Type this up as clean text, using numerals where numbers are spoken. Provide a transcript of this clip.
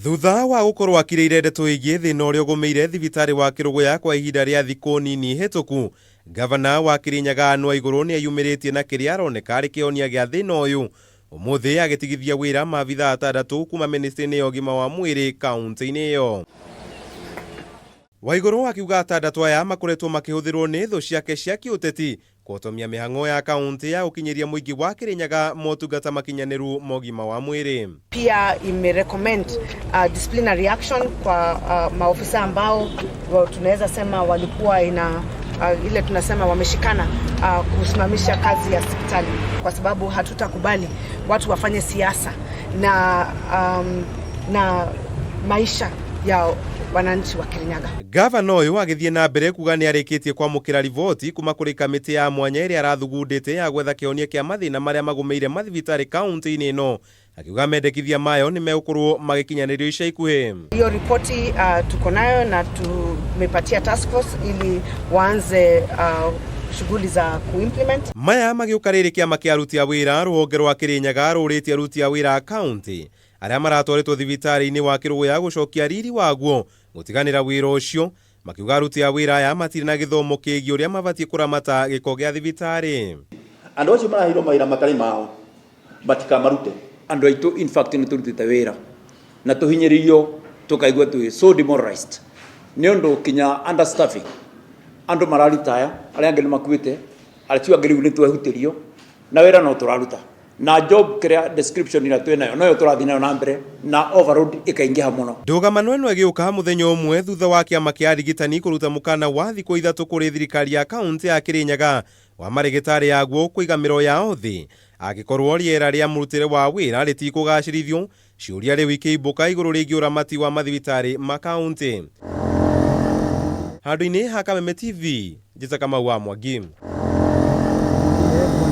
Thutha wa gukorwo akiriire ndeto igie thina uria ugumiire thibitari wa Kiruguya kwa ihinda ria thiku nini hituku, gavana wa Kirinyaga Waiguru ni ayumiritie na kiria aroneka ari kionia gia thina uyu umuthi agitigithia wira maabitha atandatu kuma ministry-ini ya ugima wa mwiri kaunti-ini iyo. Waiguru akiuga atandatu aya makoretwo makihuthirwo ni thu ciake cia kiuteti kutomia mihang'o ya kaunti ya ukinyiria muingi wa Kirinyaga motungata makinyaniru mogima wa mwiri. Pia imerecommend disciplinary action kwa maofisa ambao tunaweza sema walikuwa ile tunasema wameshikana kusimamisha kazi ya hospitali, kwa sababu hatutakubali watu wafanye siasa na maisha ya wananchi wa Kirinyaga. Gavana uyu agithie na mbere kuga ni arikitie kwamukira riboti kuma kuri kamiti ya mwanya iria arathugundite ya gwetha kionia kia mathina maria magumeire mathibitari kaunti-ini ino, akiuga mendekithia mayo ni megukorwo magikinyanirio ica ikuhi. Hiyo ripoti tuko nayo na tumepatia task force ili waanze shughuli za kuimplement. Maya magiuka riri kiama kia aruti a wira ruhonge rwa Kirinyaga ruritie aruti a wira kaunti aria maratwaritwo thibitari-ini wa Kiruguya gucokia riri waguo gutiganira wira ucio, makiuga aruti a wira aya matiri na githomo kiigi uria mabatie kuramata giko gia thibitari. Andu acio marahirwo mawira matari mao matikamarute. Andu aitu in fact ni turutite wira na tuhinyiririo tukaigua tu so demoralized ni undu kinya understaffing, andu mararitaya aria angĩ makuite arĩtio angĩ riu ni twehutirio na wira no turaruta na job krea description ira twena no yo turathi nayo na mbere na overload ikaingiha muno. Ndũgamano ĩno ĩgĩũka muthenya ũmwe thutha wa kĩama kĩa arigitani kũruta mũkana wa thikũ ithatũ kũrĩ thirikari ya kaunti ya Kirinyaga wa marigitari yaguo kũiga mĩro yao thĩ angĩkorwo rĩera rĩa mũrutĩre wa wĩra rĩtikũgacĩrithio, ciũria rĩu ikĩimbũka igũrũ rĩgiĩ ũramati wa mathibitari ma kaunti. Handũ-inĩ ha Kameme TV, njĩta Kamau wa Mwangi.